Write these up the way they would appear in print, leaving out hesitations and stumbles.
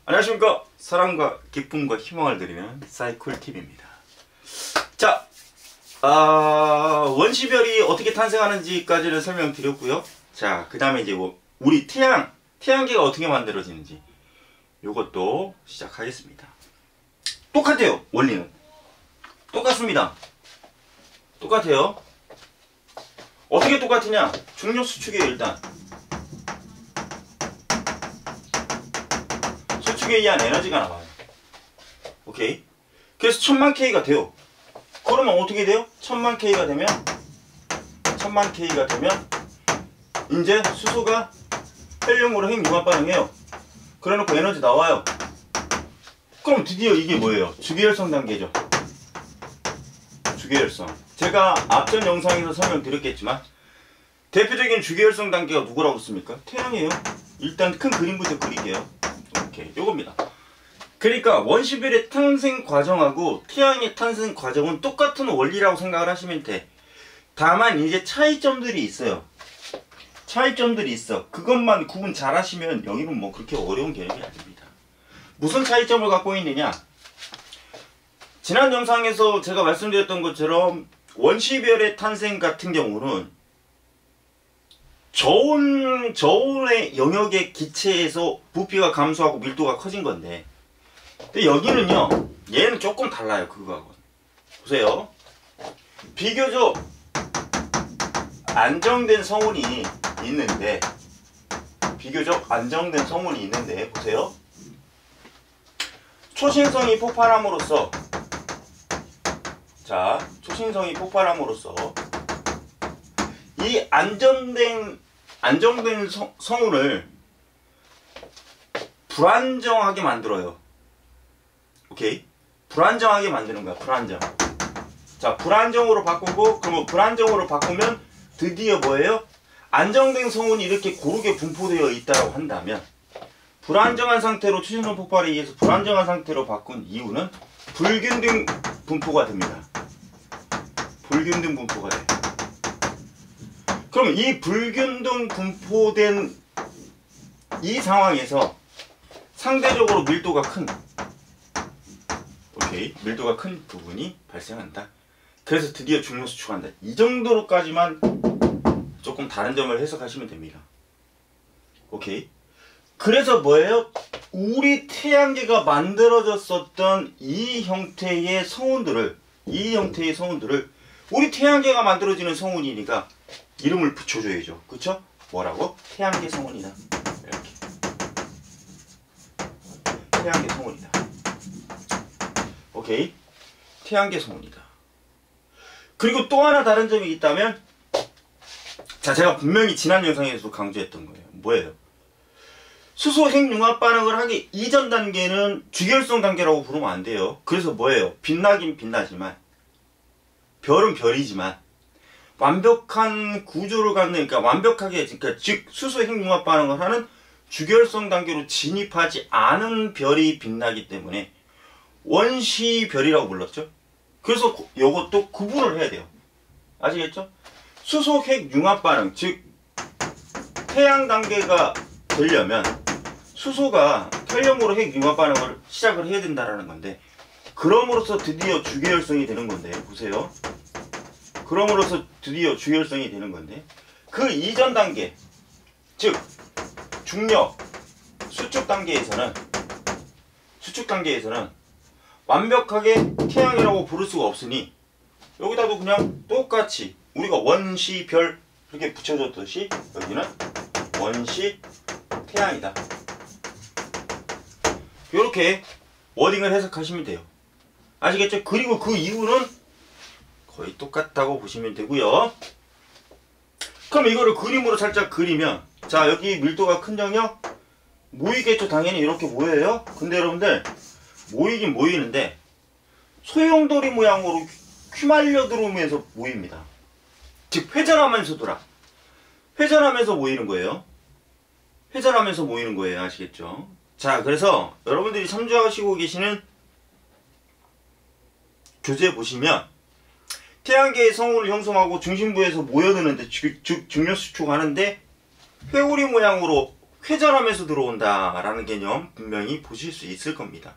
안녕하십니까. 사랑과 기쁨과 희망을 드리는 사이클TV입니다. 자, 원시별이 어떻게 탄생하는지까지는 설명드렸고요. 자, 그 다음에 이제 우리 태양계가 어떻게 만들어지는지 요것도 시작하겠습니다. 똑같아요. 원리는 똑같습니다. 똑같아요. 어떻게 똑같으냐? 중력수축에 일단 수축에 의한 에너지가 나와요. 오케이. 그래서 1000만 K가 돼요. 그러면 어떻게 돼요? 1000만 K가 되면 이제 수소가 헬륨으로 핵융합 반응해요. 그래놓고 에너지 나와요. 그럼 드디어 이게 뭐예요? 주기율성 단계죠. 주기율성. 제가 앞전 영상에서 설명드렸겠지만 대표적인 주기율성 단계가 누구라고 씁니까? 태양이에요. 일단 큰 그림부터 그릴게요. 오케이, 요겁니다. 그러니까 원시별의 탄생 과정하고 태양의 탄생 과정은 똑같은 원리라고 생각을 하시면 돼. 다만 이제 차이점들이 있어요. 차이점들이 있어. 그것만 구분 잘 하시면 여기는 뭐 그렇게 어려운 개념이 아닙니다. 무슨 차이점을 갖고 있느냐? 지난 영상에서 제가 말씀드렸던 것처럼 원시별의 탄생 같은 경우는 저온의 영역의 기체에서 부피가 감소하고 밀도가 커진 건데, 근데 여기는요, 얘는 조금 달라요. 그거하고 보세요. 비교적 안정된 성운이 있는데, 보세요. 초신성이 폭발함으로써 이 안정된 성운을 불안정하게 만들어요. 오케이? 불안정하게 만드는 거야. 불안정. 자, 불안정으로 바꾸고, 그러면 불안정으로 바꾸면 드디어 뭐예요? 안정된 성운이 이렇게 고르게 분포되어 있다고 한다면, 불안정한 상태로 초신성 폭발에 의해서 불안정한 상태로 바꾼 이유는 불균등 분포가 됩니다. 불균등 분포가 돼. 그럼 이 불균등 분포된 이 상황에서 상대적으로 밀도가 큰 부분이 발생한다. 그래서 드디어 중력수축한다. 이 정도로까지만 조금 다른 점을 해석하시면 됩니다. 오케이. 그래서 뭐예요? 우리 태양계가 만들어졌었던 이 형태의 성운들을 우리 태양계가 만들어지는 성운이니까 이름을 붙여줘야죠. 그쵸? 뭐라고? 태양계 성운이다. 이렇게. 태양계 성운이다. 오케이? 태양계 성운이다. 그리고 또 하나 다른 점이 있다면, 자, 제가 분명히 지난 영상에서도 강조했던 거예요. 뭐예요? 수소 핵융합 반응을 하기 이전 단계는 주기율성 단계라고 부르면 안 돼요. 그래서 뭐예요? 빛나긴 빛나지만, 별은 별이지만, 완벽한 구조를 갖는, 그러니까 완벽하게, 그러니까 즉 수소 핵융합 반응을 하는 주기율성 단계로 진입하지 않은 별이 빛나기 때문에 원시별이라고 불렀죠. 그래서 이것도 구분을 해야 돼요. 아시겠죠? 수소 핵융합 반응, 즉 태양 단계가 되려면 수소가 헬륨으로 핵융합 반응을 시작을 해야 된다라는 건데, 그럼으로써 드디어 주기율성이 되는 건데, 보세요. 그럼으로써 드디어 주기율성이 되는 건데, 그 이전 단계, 즉 중력 수축 단계에서는 완벽하게 태양이라고 부를 수가 없으니, 여기다도 그냥 똑같이 우리가 원시별 이렇게 붙여줬듯이 여기는 원시 태양이다. 이렇게 워딩을 해석하시면 돼요. 아시겠죠? 그리고 그 이유는 거의 똑같다고 보시면 되고요. 그럼 이거를 그림으로 살짝 그리면, 자, 여기 밀도가 큰 영역 모이겠죠. 당연히 이렇게 모여요. 근데 여러분들 모이긴 모이는데 소용돌이 모양으로 휘말려 들어오면서 모입니다. 즉 회전하면서 모이는 거예요. 아시겠죠? 자, 그래서 여러분들이 참조하시고 계시는 교재 보시면 태양계의 성운을 형성하고 중심부에서 모여드는데, 즉 중력수축하는데 회오리 모양으로 회전하면서 들어온다라는 개념 분명히 보실 수 있을 겁니다.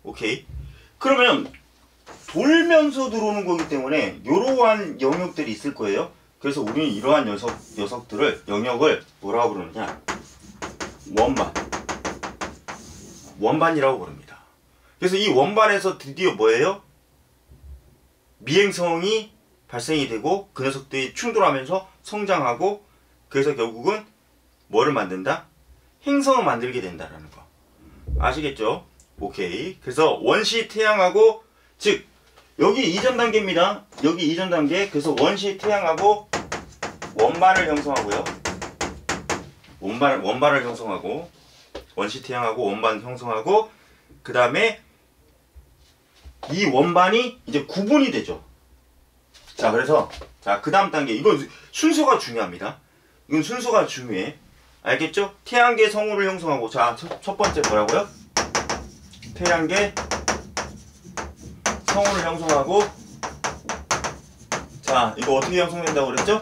오케이? 그러면 돌면서 들어오는 거기 때문에 이러한 영역들이 있을 거예요. 그래서 우리는 이러한 녀석들을 영역을 뭐라고 부르느냐? 원반이라고 부릅니다. 그래서 이 원반에서 드디어 뭐예요? 미행성이 발생이 되고 그 녀석들이 충돌하면서 성장하고 그래서 결국은 뭐를 만든다? 행성을 만들게 된다라는 거. 아시겠죠? 오케이. 그래서 원시 태양하고 즉 여기 이전 단계입니다. 여기 이전 단계. 그래서 원시 태양하고 원반을 형성하고요. 원반을 형성하고 원시 태양하고 원반 형성하고 그 다음에 이 원반이 이제 구분이 되죠. 자, 그래서 자, 그 다음 단계. 이건 순서가 중요합니다. 이건 순서가 중요해. 알겠죠? 태양계 성우를 형성하고 자, 첫 번째 뭐라고요? 태양계 성우를 형성하고 자, 이거 어떻게 형성된다고 그랬죠?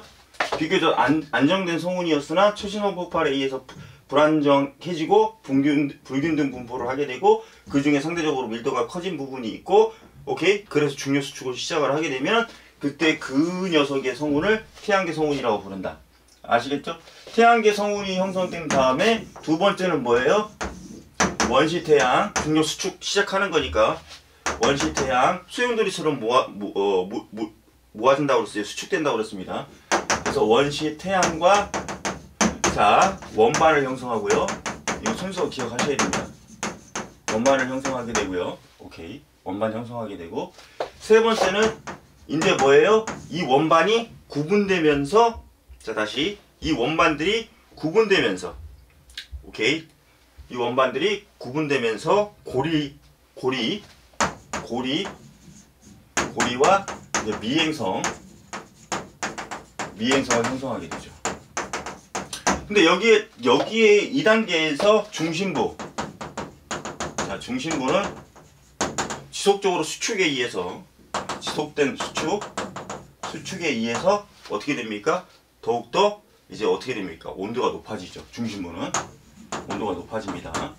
비교적 안정된 성운이었으나 초신호 폭발에 의해서 불안정해지고 불균등 분포를 하게 되고 그 중에 상대적으로 밀도가 커진 부분이 있고 오케이? 그래서 중요 수축을 시작을 하게 되면 그때 그 녀석의 성운을 태양계 성운이라고 부른다. 아시겠죠? 태양계 성운이 형성된 다음에 두 번째는 뭐예요? 원시태양 중요 수축 시작하는 거니까 원시태양 수용돌이처럼 모아진다고 그랬어요. 수축된다고 그랬습니다. 그래서 원시태양과 자 원반을 형성하고요. 이거 순서 기억하셔야 됩니다. 원반을 형성하게 되고요. 오케이. 원반 형성하게 되고 세 번째는 이제 뭐예요? 이 원반이 구분되면서 자 다시 이 원반들이 구분되면서 오케이. 이 원반들이 구분되면서 고리와 이제 미행성을 형성하게 되죠. 근데 여기에 2단계에서 중심부 자 중심부는 지속적으로 수축에 의해서 지속된 수축에 의해서 어떻게 됩니까? 더욱더 이제 어떻게 됩니까? 온도가 높아지죠. 중심부는 온도가 높아집니다.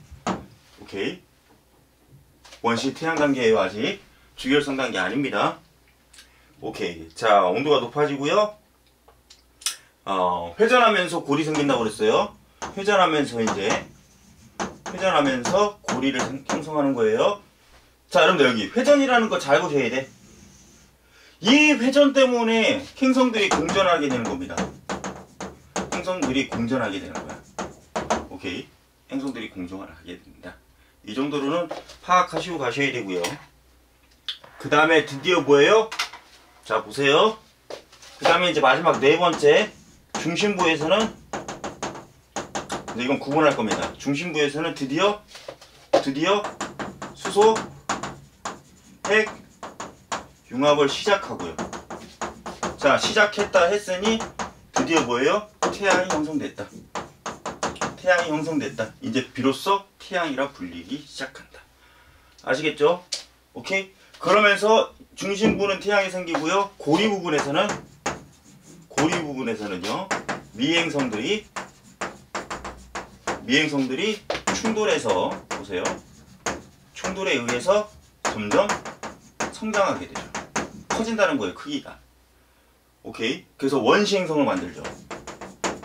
오케이. 원시 태양 단계예요. 아직 주결성 단계 아닙니다. 오케이. 자 온도가 높아지고요. 회전하면서 골이 생긴다고 그랬어요. 회전하면서 고리를 형성하는 거예요. 자 여러분들 여기 회전이라는 거 잘 보셔야 돼. 이 회전 때문에 행성들이 공전하게 되는 겁니다. 행성들이 공전하게 되는 거야. 오케이. 행성들이 공전하게 됩니다. 이 정도로는 파악하시고 가셔야 되고요. 그 다음에 드디어 뭐예요? 자 보세요. 그 다음에 이제 마지막 네 번째 중심부에서는 이건 구분할 겁니다. 중심부에서는 드디어 수소 핵 융합을 시작하고요. 자 시작했다 했으니 드디어 뭐예요? 태양이 형성됐다. 이제 비로소 태양이라 불리기 시작한다. 아시겠죠? 오케이? 그러면서 중심부는 태양이 생기고요. 고리 부분에서는요. 미행성들이 충돌해서 보세요. 충돌에 의해서 점점 성장하게 되죠. 커진다는 거예요. 크기가. 오케이? 그래서 원시행성을 만들죠.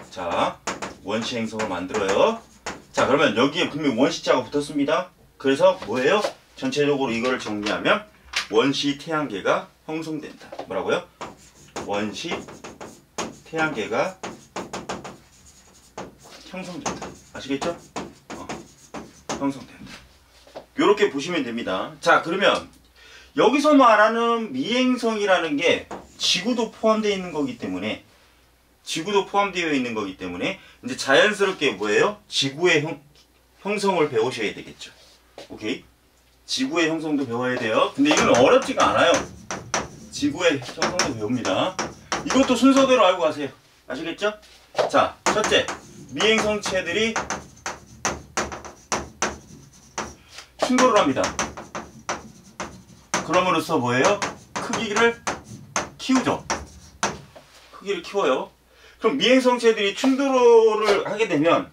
자, 원시행성을 만들어요. 자, 그러면 여기에 분명히 원시자가 붙었습니다. 그래서 뭐예요? 전체적으로 이거를 정리하면 원시 태양계가 형성된다. 뭐라고요? 원시 태양계가 형성된다. 아시겠죠? 형성된다. 요렇게 보시면 됩니다. 자, 그러면 여기서 말하는 미행성이라는 게 지구도 포함되어 있는 거기 때문에 이제 자연스럽게 뭐예요? 지구의 형성을 배우셔야 되겠죠. 오케이? 지구의 형성도 배워야 돼요. 근데 이건 어렵지가 않아요. 지구의 형성도 배웁니다. 이것도 순서대로 알고 가세요. 아시겠죠? 자, 첫째, 미행성체들이 충돌을 합니다. 그럼으로써 뭐예요? 크기를 키우죠. 크기를 키워요. 그럼 미행성체들이 충돌을 하게 되면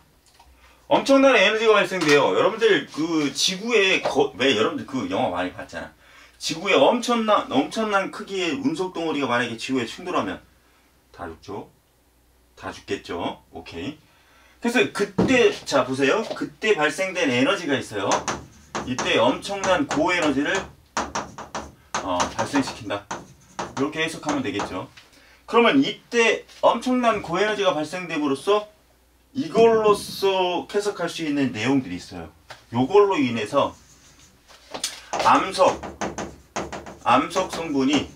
엄청난 에너지가 발생돼요. 여러분들 그 지구에 왜 여러분들 그 영화 많이 봤잖아. 지구에 엄청난 크기의 운석 덩어리가 만약에 지구에 충돌하면 다 죽죠. 다 죽겠죠. 오케이. 그래서 그때 자 보세요. 그때 발생된 에너지가 있어요. 이때 엄청난 고에너지를 발생시킨다. 이렇게 해석하면 되겠죠. 그러면 이때 엄청난 고에너지가 발생됨으로써 이걸로써 해석할 수 있는 내용들이 있어요. 요걸로 인해서 암석 성분이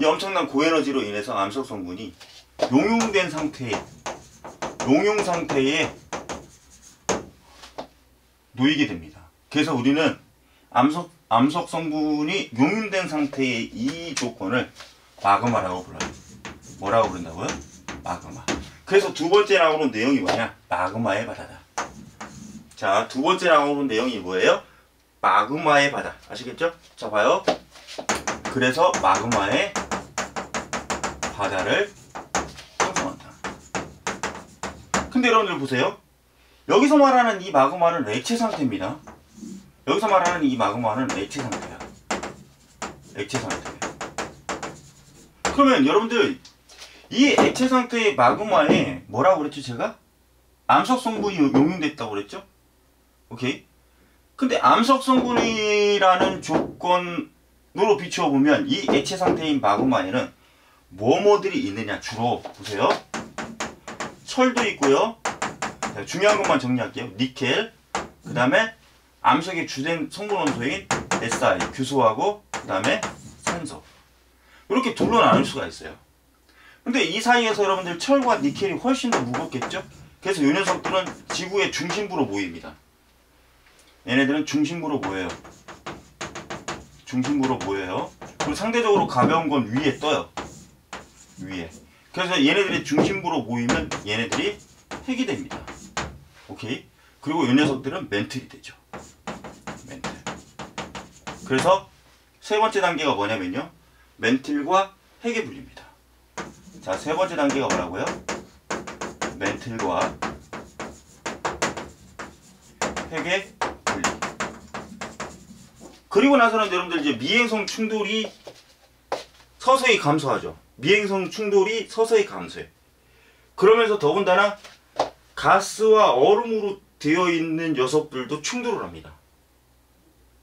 이 엄청난 고에너지로 인해서 암석 성분이 용융된 용융 상태에 놓이게 됩니다. 그래서 우리는 암석 성분이 용융된 상태의 이 조건을 마그마라고 불러요. 뭐라고 부른다고요? 마그마. 그래서 두 번째 나오는 내용이 뭐냐? 마그마의 바다다. 자, 두 번째 나오는 내용이 뭐예요? 마그마의 바다. 아시겠죠? 자, 봐요. 그래서 마그마의 바다를 형성한다. 근데 여러분들 보세요. 여기서 말하는 이 마그마는 액체 상태입니다. 여기서 말하는 이 마그마는 액체 상태야. 액체 상태. 그러면 여러분들 이 액체 상태의 마그마에 뭐라고 그랬죠 제가? 암석 성분이 용융됐다고 그랬죠? 오케이. 근데 암석 성분이라는 조건으로 비추어보면 이 액체 상태인 마그마에는 뭐뭐들이 있느냐. 주로 보세요. 철도 있고요. 자, 중요한 것만 정리할게요. 니켈, 그 다음에 암석의 주된 성분 원소인 Si, 규소하고 그 다음에 산소. 이렇게 둘로 나눌 수가 있어요. 근데 이 사이에서 여러분들 철과 니켈이 훨씬 더 무겁겠죠? 그래서 이 녀석들은 지구의 중심부로 모입니다. 얘네들은 중심부로 모여요. 중심부로 모여요. 그리고 상대적으로 가벼운 건 위에 떠요. 위에. 그래서 얘네들이 중심부로 모이면 얘네들이 핵이 됩니다. 오케이? 그리고 이 녀석들은 멘틀이 되죠. 멘틀. 그래서 세 번째 단계가 뭐냐면요. 멘틀과 핵에 불립니다. 자, 세 번째 단계가 뭐라고요? 멘틀과 핵의 분리. 그리고 나서는 여러분들 이제 미행성 충돌이 서서히 감소하죠. 미행성 충돌이 서서히 감소해. 그러면서 더군다나 가스와 얼음으로 되어 있는 녀석들도 충돌을 합니다.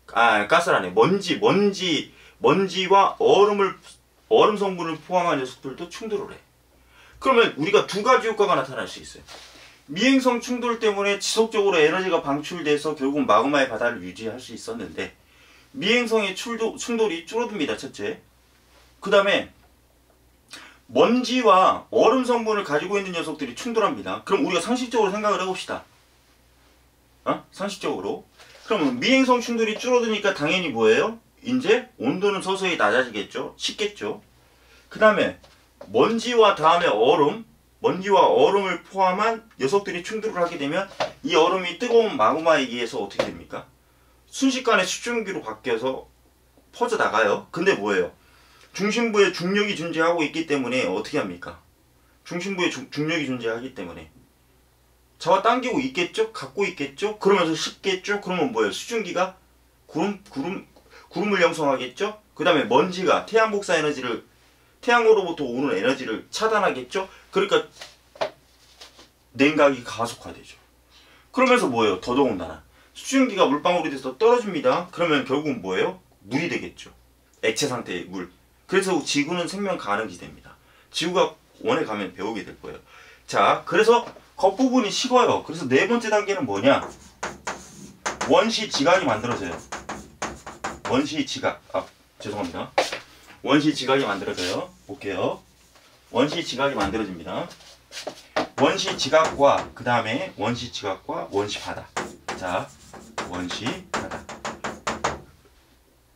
가스라네. 먼지와 얼음 성분을 포함한 녀석들도 충돌을 해. 그러면 우리가 두 가지 효과가 나타날 수 있어요. 미행성 충돌 때문에 지속적으로 에너지가 방출돼서 결국 마그마의 바다를 유지할 수 있었는데 미행성의 충돌이 줄어듭니다. 첫째. 그 다음에 먼지와 얼음 성분을 가지고 있는 녀석들이 충돌합니다. 그럼 우리가 상식적으로 생각을 해봅시다. 상식적으로. 그러면 미행성 충돌이 줄어드니까 당연히 뭐예요? 이제 온도는 서서히 낮아지겠죠? 식겠죠? 그 다음에 먼지와 얼음을 포함한 녀석들이 충돌을 하게 되면 이 얼음이 뜨거운 마그마에 의해서 어떻게 됩니까? 순식간에 수증기로 바뀌어서 퍼져나가요. 근데 뭐예요? 중심부에 중력이 존재하고 있기 때문에 어떻게 합니까? 중심부에 중력이 존재하기 때문에 잡아당기고 있겠죠? 갖고 있겠죠? 그러면서 식겠죠? 그러면 뭐예요? 수증기가 구름을 형성하겠죠? 그 다음에 먼지가 태양 복사 에너지를 태양으로부터 오는 에너지를 차단하겠죠? 그러니까 냉각이 가속화되죠. 그러면서 뭐예요? 더더군다나 수증기가 물방울이 돼서 떨어집니다. 그러면 결국은 뭐예요? 물이 되겠죠. 액체 상태의 물. 그래서 지구는 생명 가능 지대입니다. 지구가 원에 가면 배우게 될 거예요. 자, 그래서 겉부분이 식어요. 그래서 네 번째 단계는 뭐냐? 원시 지각이 만들어져요. 원시 지각. 죄송합니다. 원시 지각이 만들어져요. 볼게요. 원시 지각이 만들어집니다. 원시 지각과 그 다음에 원시 지각과 원시 바다. 자, 원시 바다.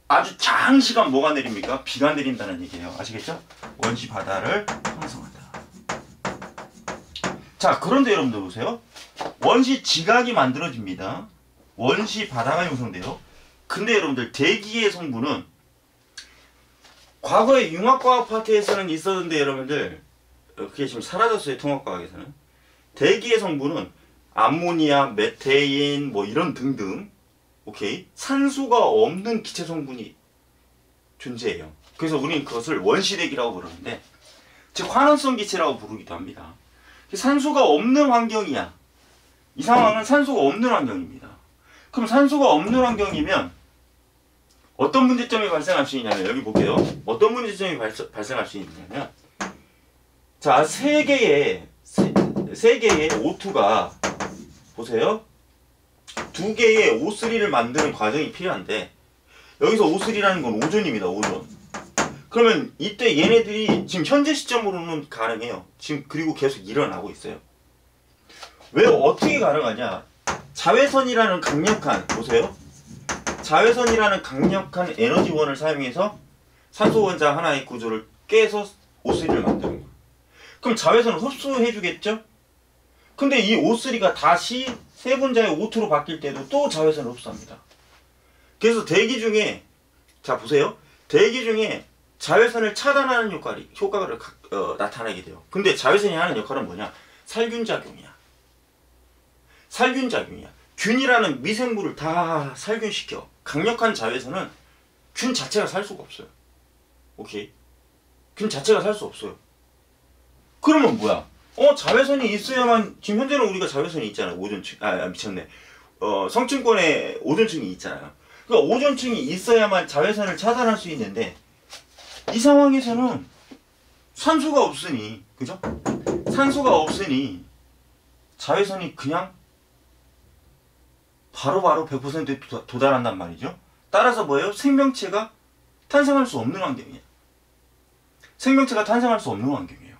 아주 장시간 뭐가 내립니까? 비가 내린다는 얘기예요. 아시겠죠? 원시 바다를 형성한다. 자, 그런데 여러분들 보세요. 원시 지각이 만들어집니다. 원시 바다가 형성돼요. 근데 여러분들 대기의 성분은 과거에 융합과학 파트에서는 있었는데 여러분들 그게 지금 사라졌어요. 통합과학에서는. 대기의 성분은 암모니아, 메테인 뭐 이런 등등 오케이 산소가 없는 기체 성분이 존재해요. 그래서 우리는 그것을 원시대기라고 부르는데 즉 환원성 기체라고 부르기도 합니다. 산소가 없는 환경이야. 이 상황은 산소가 없는 환경입니다. 그럼 산소가 없는 환경이면 어떤 문제점이 발생할 수 있냐면 여기 볼게요. 어떤 문제점이 발생할 수 있냐면 자, 세 개의 O2가 보세요. 두 개의 O3를 만드는 과정이 필요한데 여기서 O3라는 건 오존입니다. 오존. 그러면 이때 얘네들이 지금 현재 시점으로는 가능해요. 지금 그리고 계속 일어나고 있어요. 왜 어떻게 가능하냐? 자외선이라는 강력한 보세요. 자외선이라는 강력한 에너지원을 사용해서 산소 원자 하나의 구조를 깨서 O3를 만드는 거예요. 그럼 자외선을 흡수해주겠죠? 근데 이 O3가 다시 세 분자의 O2로 바뀔 때도 또 자외선을 흡수합니다. 그래서 대기 중에 자 보세요. 대기 중에 자외선을 차단하는 효과를 나타내게 돼요. 근데 자외선이 하는 역할은 뭐냐? 살균작용이야. 살균작용이야. 균이라는 미생물을 다 살균시켜. 강력한 자외선은 균 자체가 살 수가 없어요. 오케이? 균 자체가 살 수 없어요. 그러면 뭐야? 자외선이 있어야만 지금 현재는 우리가 자외선이 있잖아요. 오존층. 미쳤네. 성층권에 오존층이 있잖아요. 그러니까 오존층이 있어야만 자외선을 차단할 수 있는데 이 상황에서는 산소가 없으니 그죠? 산소가 없으니 자외선이 그냥 바로바로 100%에 도달한단 말이죠. 따라서 뭐예요? 생명체가 탄생할 수 없는 환경이에요. 생명체가 탄생할 수 없는 환경이에요.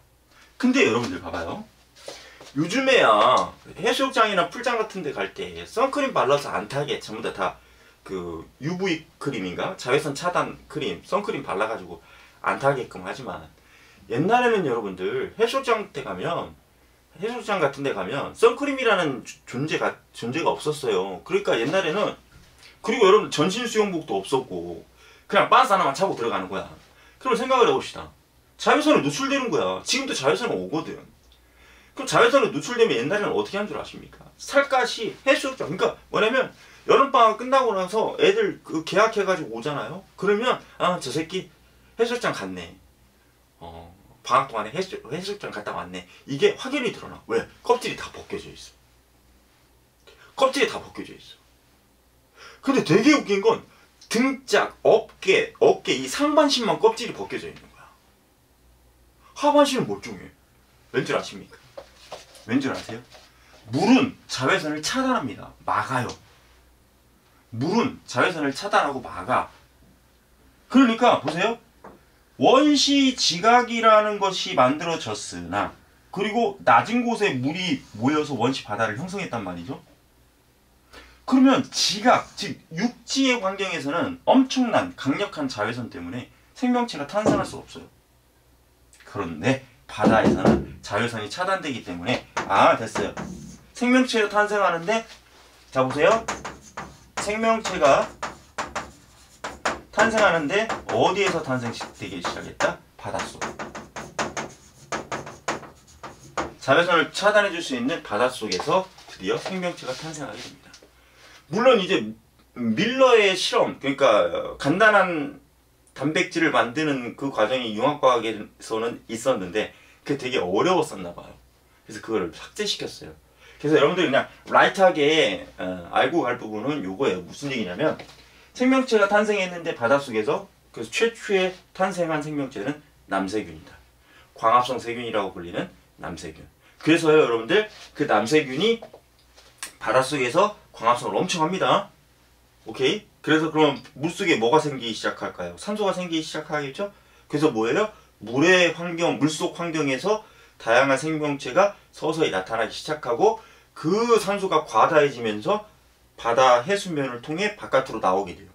근데 여러분들 봐봐요. 요즘에야 해수욕장이나 풀장 같은 데 갈 때 선크림 발라서 안 타게 전부 다 그 UV 크림인가? 자외선 차단 크림, 선크림 발라가지고 안 타게끔 하지만 옛날에는 여러분들 해수욕장 같은 데 가면 선크림이라는 존재가 없었어요. 그러니까 옛날에는 그리고 여러분 전신 수영복도 없었고 그냥 반스 하나만 차고 들어가는 거야. 그럼 생각을 해봅시다. 자외선에 노출되는 거야. 지금도 자외선은 오거든. 그럼 자외선에 노출되면 옛날에는 어떻게 한 줄 아십니까? 살갗이 해수욕장 그러니까 뭐냐면 여름방학 끝나고 나서 애들 그 계약해가지고 오잖아요. 그러면 저 새끼 해수욕장 갔네. 방학 동안에 해수욕장 갔다 왔네. 이게 확연히 드러나. 왜? 껍질이 다 벗겨져 있어. 껍질이 다 벗겨져 있어. 근데 되게 웃긴 건 등짝, 어깨 이 상반신만 껍질이 벗겨져 있는 거야. 하반신은 멀쩡해. 왠줄 아십니까? 왠줄 아세요? 물은 자외선을 차단합니다. 막아요. 물은 자외선을 차단하고 막아. 그러니까 보세요. 원시 지각이라는 것이 만들어졌으나 그리고 낮은 곳에 물이 모여서 원시 바다를 형성했단 말이죠. 그러면 지각, 즉 육지의 환경에서는 엄청난 강력한 자외선 때문에 생명체가 탄생할 수 없어요. 그런데 바다에서는 자외선이 차단되기 때문에 됐어요. 생명체가 탄생하는데 자 보세요. 생명체가 탄생하는데 어디에서 탄생되기 시작했다? 바닷속. 자외선을 차단해줄 수 있는 바닷속에서 드디어 생명체가 탄생하게 됩니다. 물론 이제 밀러의 실험, 그러니까 간단한 단백질을 만드는 그 과정이 융합과학에서는 있었는데 그게 되게 어려웠었나 봐요. 그래서 그걸 삭제시켰어요. 그래서 여러분들이 그냥 라이트하게 알고 갈 부분은 요거예요. 무슨 얘기냐면 생명체가 탄생했는데 바닷속에서 그래서 최초에 탄생한 생명체는 남세균이다. 광합성 세균이라고 불리는 남세균. 그래서요 여러분들 그 남세균이 바닷속에서 광합성을 엄청 합니다. 오케이? 그래서 그럼 물속에 뭐가 생기기 시작할까요? 산소가 생기기 시작하겠죠? 그래서 뭐예요? 물의 환경, 물속 환경에서 다양한 생명체가 서서히 나타나기 시작하고 그 산소가 과다해지면서 바다 해수면을 통해 바깥으로 나오게 돼요.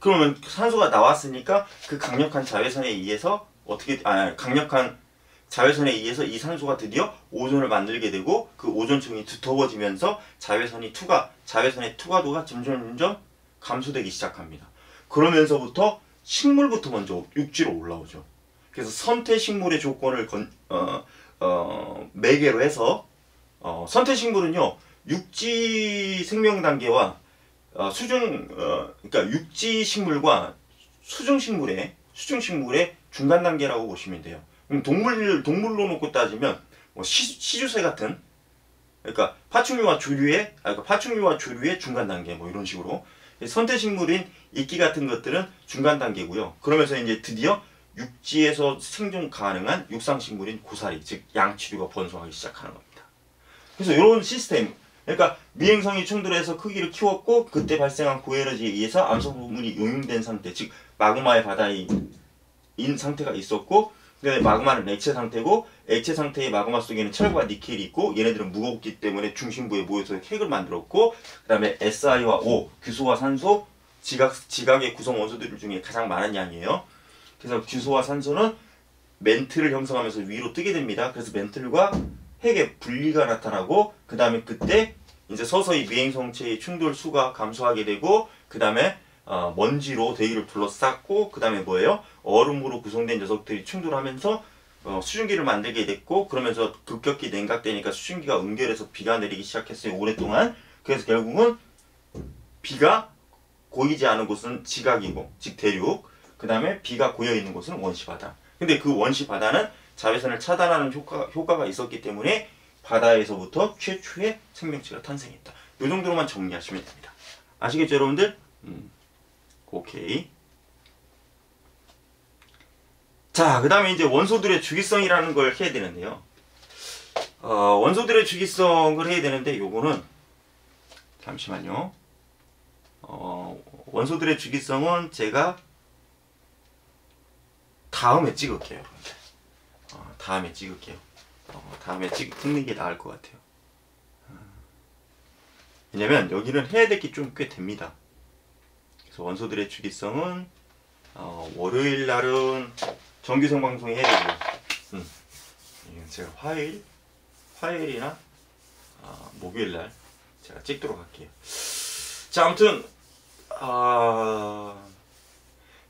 그러면 산소가 나왔으니까 그 강력한 자외선에 의해서 강력한 자외선에 의해서 이 산소가 드디어 오존을 만들게 되고 그 오존층이 두터워지면서 자외선의 투과도가 점점 감소되기 시작합니다. 그러면서부터 식물부터 먼저 육지로 올라오죠. 그래서 선택식물의 조건을 매개로 해서 선택식물은요 육지 생명 단계와 그러니까 육지 식물과 수중 식물의 중간 단계라고 보시면 돼요. 그럼 동물로 놓고 따지면 뭐 시주새 같은, 그러니까 파충류와 조류의 중간 단계, 뭐 이런 식으로. 선택식물인 이끼 같은 것들은 중간 단계고요. 그러면서 이제 드디어 육지에서 생존 가능한 육상식물인 고사리, 즉 양치류가 번성하기 시작하는 겁니다. 그래서 이런 시스템, 그러니까 미행성이 충돌해서 크기를 키웠고 그때 발생한 고에너지에 의해서 암석 부분이 용융된 상태, 즉 마그마의 바다인 상태가 있었고, 그다음에 마그마는 액체 상태고, 액체 상태의 마그마 속에는 철과 니켈이 있고, 얘네들은 무겁기 때문에 중심부에 모여서 핵을 만들었고, 그 다음에 Si와 O, 규소와 산소, 지각의 구성 원소들 중에 가장 많은 양이에요. 그래서 규소와 산소는 멘틀을 형성하면서 위로 뜨게 됩니다. 그래서 멘틀과 핵의 분리가 나타나고, 그 다음에 그때 이제 서서히 미행성체의 충돌 수가 감소하게 되고, 그 다음에 먼지로 대기를 둘러쌌고, 그 다음에 뭐예요? 얼음으로 구성된 녀석들이 충돌하면서 수증기를 만들게 됐고, 그러면서 급격히 냉각되니까 수증기가 응결해서 비가 내리기 시작했어요, 오랫동안. 그래서 결국은 비가 고이지 않은 곳은 지각이고, 즉 대륙, 그 다음에 비가 고여있는 곳은 원시바다. 근데 그 원시바다는 자외선을 차단하는 효과가 있었기 때문에 바다에서부터 최초의 생명체가 탄생했다. 이 정도로만 정리하시면 됩니다. 아시겠죠, 여러분들? 오케이. 자, 그 다음에 이제 원소들의 주기성이라는 걸 해야 되는데요. 원소들의 주기성을 해야 되는데, 요거는, 잠시만요. 원소들의 주기성은 제가 다음에 찍을게요, 여러분들. 다음에 찍을게요. 다음에 찍는 게 나을 것 같아요. 왜냐면 여기는 해야 될 게 좀 꽤 됩니다. 그래서 원소들의 주기성은 월요일 날은 정규생 방송 해야 되고요. 제가 화요일이나 목요일 날 제가 찍도록 할게요. 자, 아무튼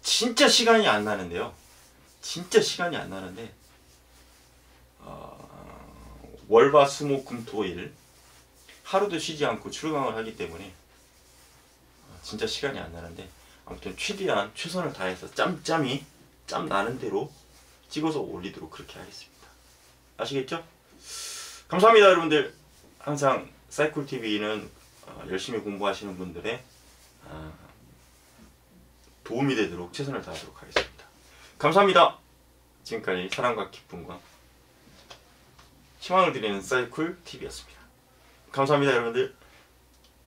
진짜 시간이 안 나는데요. 진짜 시간이 안 나는데 월화수목금토일 하루도 쉬지 않고 출강을 하기 때문에 진짜 시간이 안 나는데, 아무튼 최대한 최선을 다해서 짬 나는 대로 찍어서 올리도록 그렇게 하겠습니다. 아시겠죠? 감사합니다, 여러분들. 항상 사이쿨TV는 열심히 공부하시는 분들의 도움이 되도록 최선을 다하도록 하겠습니다. 감사합니다. 지금까지 사랑과 기쁨과 희망을 드리는 사이쿨TV였습니다. 감사합니다, 여러분들.